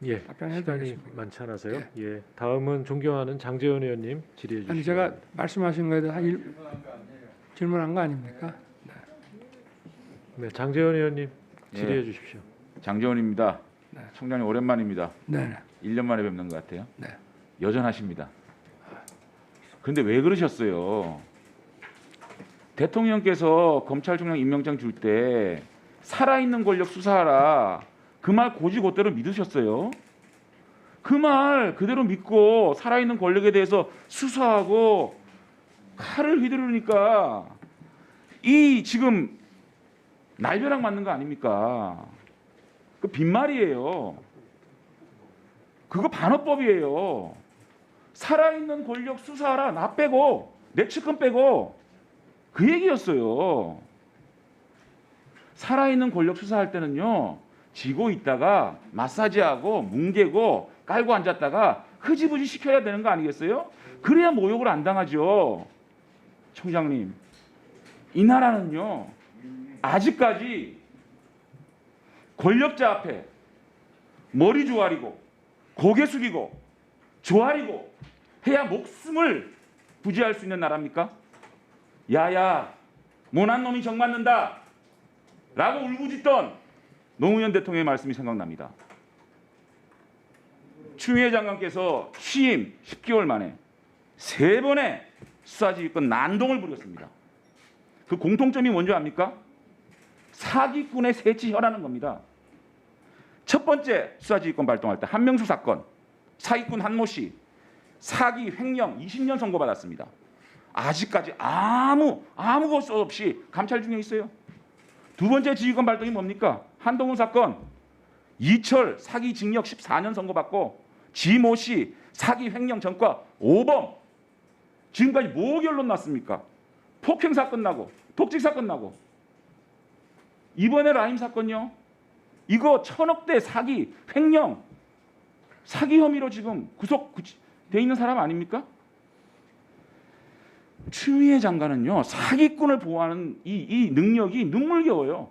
예, 답변해도 시간이 되겠습니까? 많지 않아서요. 예. 예, 다음은 존경하는 장재원 의원님 질의해 주시기 아니 제가 바랍니다. 말씀하신 거에 대해서 질문한 거 아닙니까? 네, 장재원 의원님 질의해 예, 주십시오. 장재원입니다. 네. 총장님 오랜만입니다. 네. 1년 만에 뵙는 것 같아요. 네. 여전하십니다. 근데 왜 그러셨어요? 대통령께서 검찰총장 임명장 줄 때 살아있는 권력 수사하라 그 말 고지고대로 믿으셨어요? 그 말 그대로 믿고 살아있는 권력에 대해서 수사하고 칼을 휘두르니까 이 지금 날벼락 맞는 거 아닙니까? 그 빈말이에요. 그거 반어법이에요. 살아있는 권력 수사하라 나 빼고 내 측근 빼고 그 얘기였어요. 살아있는 권력 수사할 때는요. 지고 있다가 마사지하고 뭉개고 깔고 앉았다가 흐지부지 시켜야 되는 거 아니겠어요? 그래야 모욕을 안 당하죠. 총장님. 이 나라는요. 아직까지 권력자 앞에 머리 조아리고 고개 숙이고 조아리고 해야 목숨을 부지할 수 있는 나라입니까? 야야 못난 놈이 정 맞는다 라고 울부짖던 노무현 대통령의 말씀이 생각납니다. 추미애 장관께서 취임 10개월 만에 3번의 수사지휘권 난동을 부렸습니다. 그 공통점이 뭔지 압니까? 사기꾼의 새치혀라는 겁니다. 첫 번째 수사지휘권 발동할 때 한명수 사건 사기꾼 한모 씨 사기 횡령 20년 선고받았습니다. 아직까지 아무 것도 없이 감찰 중에 있어요. 두 번째 지휘권 발동이 뭡니까? 한동훈 사건 이철 사기 징역 14년 선고받고 지모 씨 사기 횡령 전과 5범 지금까지 뭐 결론 났습니까? 폭행 사건 나고 독직 사건 나고 이번에 라임 사건요. 이거 1000억대 사기 횡령 사기 혐의로 지금 구속돼 있는 사람 아닙니까? 추미애 장관은요. 사기꾼을 보호하는 이 능력이 눈물겨워요.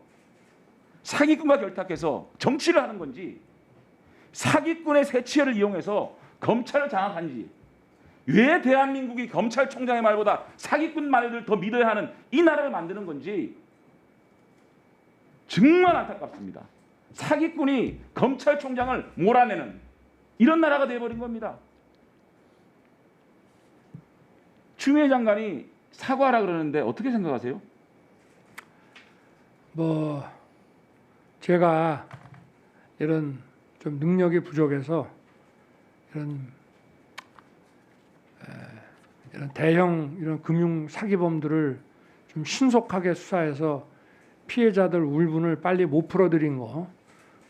사기꾼과 결탁해서 정치를 하는 건지 사기꾼의 새치혈을 이용해서 검찰을 장악한지 왜 대한민국이 검찰총장의 말보다 사기꾼 말을 더 믿어야 하는 이 나라를 만드는 건지 정말 안타깝습니다. 사기꾼이 검찰총장을 몰아내는 이런 나라가 되어버린 겁니다. 추미애 장관이 사과하라 그러는데 어떻게 생각하세요? 제가 이런 좀 능력이 부족해서 이런 대형 이런 금융 사기범들을 좀 신속하게 수사해서 피해자들 울분을 빨리 못 풀어드린 거,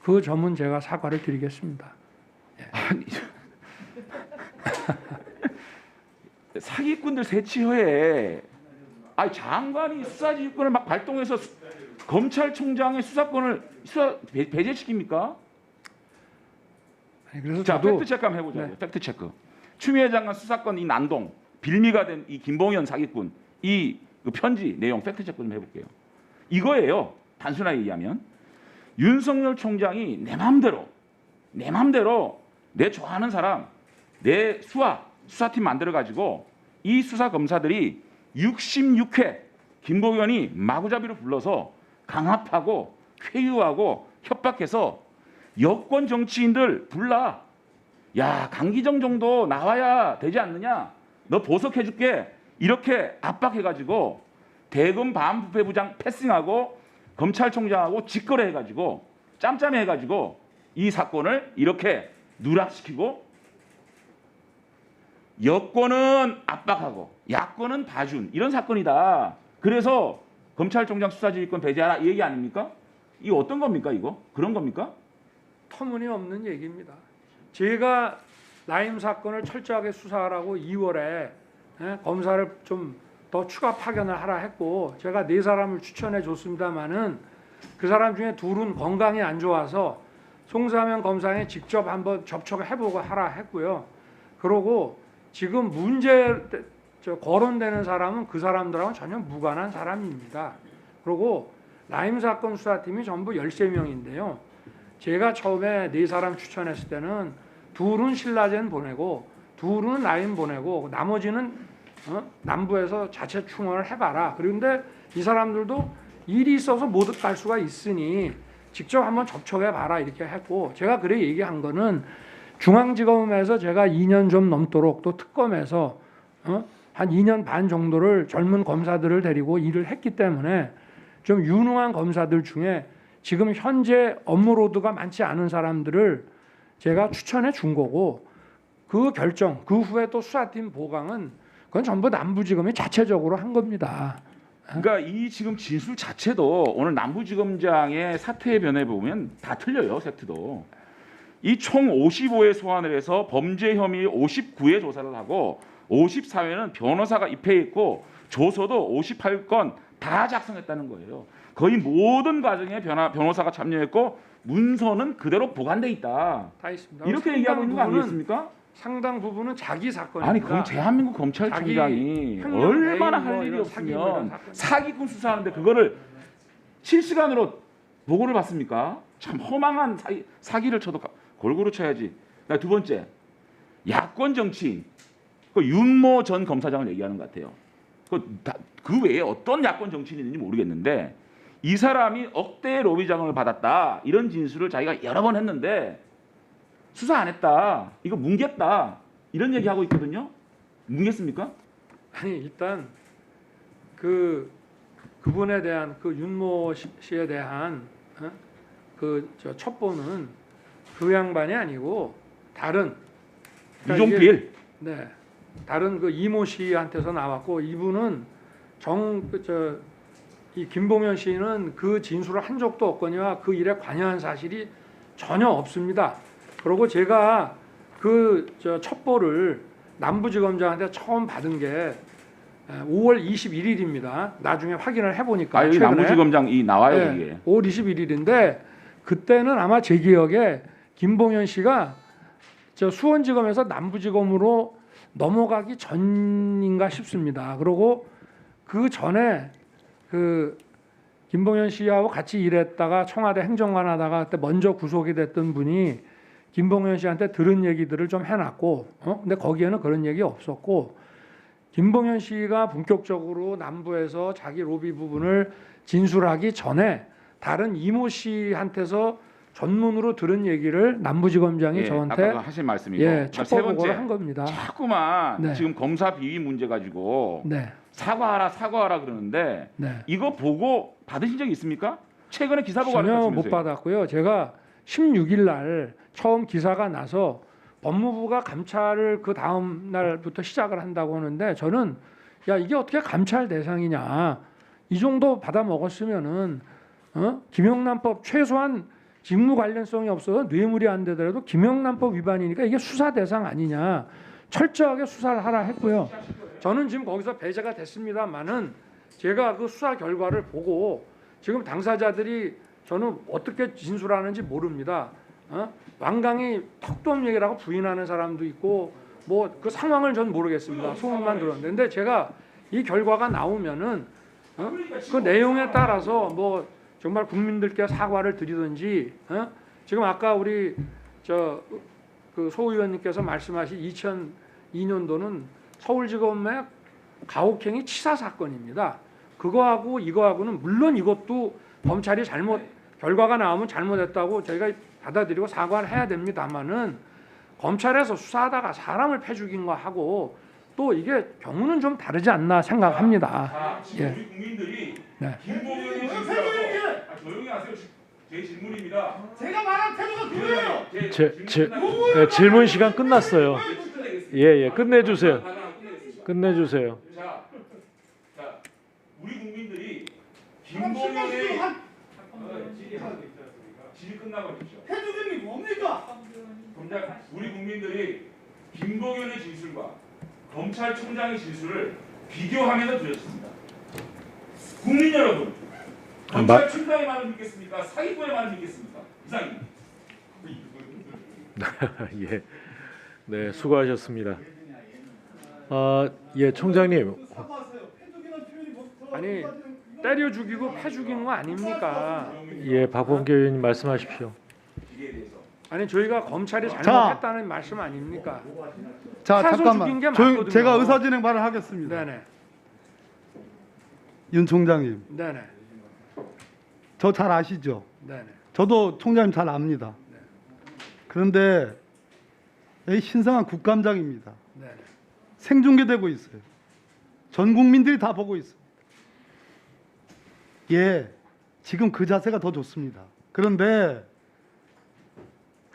그 점은 제가 사과를 드리겠습니다. 아니, 사기꾼들 새치허에 장관이 수사지휘권을 막 발동해서 검찰총장의 수사권을 배제시킵니까? 아니, 그래서 자, 저도 팩트 체크 한번 해보자고요. 네. 팩트 체크. 추미애 장관 수사권 이 난동, 빌미가 된 이 김봉현 사기꾼 그 편지 내용 팩트 체크 좀 해볼게요. 이거예요. 단순하게 얘기하면 윤석열 총장이 내 맘대로 내 좋아하는 사람 내 수사팀 만들어가지고 이 수사 검사들이 66회 김봉현이 마구잡이로 불러서 강압하고 회유하고 협박해서 여권 정치인들 불러. 야, 강기정 정도 나와야 되지 않느냐? 너 보석해줄게. 이렇게 압박해가지고 대검 반부패부장 패싱하고 검찰총장하고 직거래해가지고 짬짬해가지고 이 사건을 이렇게 누락시키고 여권은 압박하고 야권은 봐준 이런 사건이다. 그래서 검찰총장 수사지휘권 배제하라 이 얘기 아닙니까? 이거 어떤 겁니까? 이거 그런 겁니까? 터무니없는 얘기입니다. 제가 라임 사건을 철저하게 수사하라고 2월에 검사를 좀 더 추가 파견을 하라 했고 제가 4사람을 추천해 줬습니다마는 그 사람 중에 2은 건강이 안 좋아서 송사면 검사에 직접 한번 접촉해보고 하라 했고요. 그러고 지금 거론되는 사람은 그 사람들하고는 전혀 무관한 사람입니다. 그리고 라임 사건 수사팀이 전부 13명인데요. 제가 처음에 네 사람 추천했을 때는 둘은 신라젠 보내고 둘은 라인 보내고 나머지는 남부에서 자체 충원을 해봐라. 그런데 이 사람들도 일이 있어서 못 갈 수가 있으니 직접 한번 접촉해봐라 이렇게 했고, 제가 그래 얘기한 거는 중앙지검에서 제가 2년 좀 넘도록 또 특검에서 한 2년 반 정도를 젊은 검사들을 데리고 일을 했기 때문에 좀 유능한 검사들 중에 지금 현재 업무로드가 많지 않은 사람들을 제가 추천해 준 거고, 그 결정, 그 후에 또 수사팀 보강은 그건 전부 남부지검이 자체적으로 한 겁니다. 그러니까 이 지금 진술 자체도 오늘 남부지검장의 사퇴의 변에 보면 다 틀려요. 팩트도. 이 총 55회 소환을 해서 범죄 혐의 59회 조사를 하고 54회는 변호사가 입회했고 조서도 58건 다 작성했다는 거예요. 거의 모든 과정에 변호사가 참여했고 문서는 그대로 보관돼 있다. 다 있습니다. 이렇게 얘기하고 있는 거 아니겠습니까? 상당 부분은 자기 사건입니다. 아니 그럼 대한민국 검찰총장이 얼마나 할 일이 없으면 사기꾼 수사하는데 그거를 실시간으로 보고를 받습니까? 참 허망한 사기를 쳐도 골고루 쳐야지. 두 번째, 야권 정치인 그 윤모 전 검사장을 얘기하는 것 같아요. 그 외에 어떤 야권 정치인인지 모르겠는데 이 사람이 억대의 로비 자금을 받았다 이런 진술을 자기가 여러 번 했는데 수사 안 했다, 이거 뭉갰다 이런 얘기하고 있거든요. 뭉갰습니까? 아니 일단 그분에 대한 그 윤모 씨에 대한 그 첩보는 그 양반이 아니고 다른 유종필. 네, 다른 그 이모 씨한테서 나왔고, 이분은 이 김봉현 씨는 그 진술을 한 적도 없거니와 그 일에 관여한 사실이 전혀 없습니다. 그리고 제가 그 첩보를 남부지검장한테 처음 받은 게 5월 21일입니다. 나중에 확인을 해보니까 여기 남부지검장이 나와요. 이게 5월 21일인데 그때는 아마 제 기억에 김봉현 씨가 수원지검에서 남부지검으로 넘어가기 전인가 싶습니다. 그리고 그 전에 그 김봉현 씨하고 같이 일했다가 청와대 행정관 하다가 그때 먼저 구속이 됐던 분이 김봉현 씨한테 들은 얘기들을 좀 해놨고, 근데 거기에는 그런 얘기 없었고, 김봉현 씨가 본격적으로 남부에서 자기 로비 부분을 진술하기 전에 다른 이모 씨한테서 전문으로 들은 얘기를 남부지검장이 저한테 아까 하신 말씀이고 첫 보고를 한 겁니다. 자꾸만 네. 지금 검사 비위 문제 가지고 사과하라 그러는데 이거 보고 받으신 적이 있습니까? 최근에 기사 보고 전혀 못 받았고요. 제가 16일 날 처음 기사가 나서 법무부가 감찰을 그 다음 날부터 시작을 한다고 하는데, 저는 야 이게 어떻게 감찰 대상이냐, 이 정도 받아 먹었으면은 김영란법 최소한 직무 관련성이 없어서 뇌물이 안 되더라도 김영란법 위반이니까 이게 수사 대상 아니냐, 철저하게 수사를 하라 했고요. 저는 지금 거기서 배제가 됐습니다만은 제가 그 수사 결과를 보고 지금 당사자들이 저는 어떻게 진술하는지 모릅니다. 완강히 턱도 없는 얘기라고 부인하는 사람도 있고 뭐 그 상황을 전 모르겠습니다. 소문만 들었는데, 근데 제가 이 결과가 나오면은 그 내용에 따라서 뭐 정말 국민들께 사과를 드리든지, 지금 아까 우리 그 소 의원님께서 말씀하신 2002년도는 서울지검의 가혹행위 치사 사건입니다. 그거하고 이거하고는 물론 이것도 검찰이 결과가 나오면 잘못했다고 저희가 받아들이고 사과를 해야 됩니다만은, 검찰에서 수사하다가 사람을 패 죽인 거 하고 또 이게 경우는 좀 다르지 않나 생각합니다. 지금 우리 국민들이 김봉현이 진술하고 조용히 하세요. 제 질문입니다. 제가 말한 태도가 그거예요. 질문 시간 끝났어요. 예, 끝내주세요. 끝내주세요. 자, 우리 국민들이 김봉현의 질의 끝나고 있죠. 해주는 게 뭡니까? 우리 국민들이 김봉현의 진술과 검찰총장의 진술을 비교하면서 들으셨습니다. 국민 여러분, 검찰총장의 말을 믿겠습니까? 사기꾼의 말을 믿겠습니까? 이상입니다. 예, 네, 수고하셨습니다. 예, 총장님. 아니 때려 죽이고 패 죽인 거 아닙니까? 예, 박범계 의원님 말씀하십시오. 아니 저희가 검찰이 자. 잘못했다는 말씀 아닙니까? 자, 사서 잠깐만. 죽인 게 맞거든요. 제가 의사진행 발언 하겠습니다. 네네. 윤 총장님, 네네. 저 잘 아시죠? 네네. 저도 총장님 잘 압니다. 그런데 이 신성한 국감장입니다. 네네. 생중계되고 있어요. 전 국민들이 다 보고 있습니다. 예, 지금 그 자세가 더 좋습니다. 그런데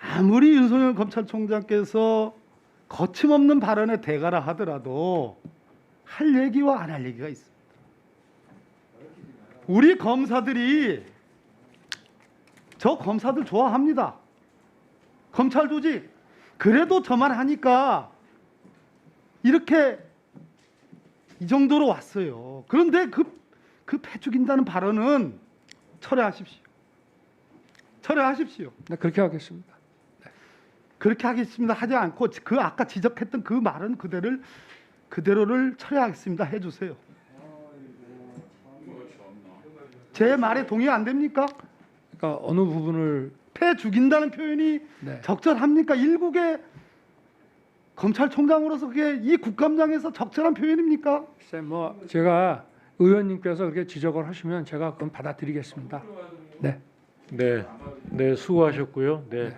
아무리 윤석열 검찰총장께서 거침없는 발언에 대가라 하더라도 할 얘기와 안 할 얘기가 있습니다. 우리 검사들이 저 검사들 좋아합니다. 검찰 조직 그래도 저만 하니까 이렇게 이 정도로 왔어요. 그런데 그 패 죽인다는 발언은 철회하십시오. 철회하십시오. 네, 그렇게 하겠습니다. 그렇게 하겠습니다 하지 않고 그 아까 지적했던 그 말은 그대로를 철회하겠습니다 해주세요. 제 말에 동의 안 됩니까? 그러니까 어느 부분을 패 죽인다는 표현이 네. 적절합니까? 일국의 검찰총장으로서 그게 이 국감장에서 적절한 표현입니까? 글쎄 뭐 제가 의원님께서 그렇게 지적을 하시면 제가 그건 받아들이겠습니다. 네. 네, 네 수고하셨고요. 네,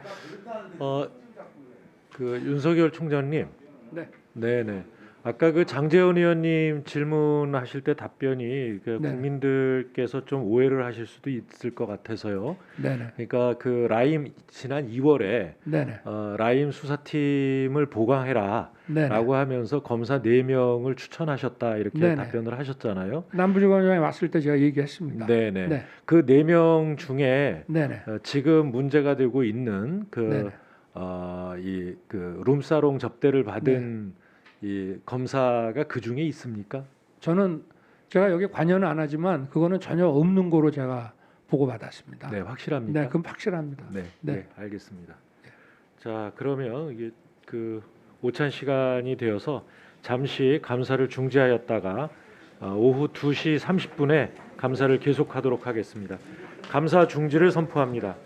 그 윤석열 총장님, 네. 네, 네. 아까 그 장제원 의원님 질문하실 때 답변이 그 네. 국민들께서 좀 오해를 하실 수도 있을 것 같아서요. 네네. 그러니까 그 라임 지난 2월에 네네. 라임 수사팀을 보강해라라고 네네. 하면서 검사 4명을 추천하셨다 이렇게 네네. 답변을 하셨잖아요. 남부지검장이 왔을 때 제가 얘기했습니다. 네네. 네. 그 4명 중에 네네. 지금 문제가 되고 있는 네네. 그 룸사롱 접대를 받은 이 검사가 그 중에 있습니까? 저는 제가 여기 관여는 안 하지만 그거는 전혀 없는 거로 제가 보고받았습니다. 네, 확실합니까? 네, 그건 확실합니다. 네, 네. 네, 알겠습니다. 자, 그러면 이게 그 오찬 시간이 되어서 잠시 감사를 중지하였다가 오후 2시 30분에 감사를 계속하도록 하겠습니다. 감사 중지를 선포합니다.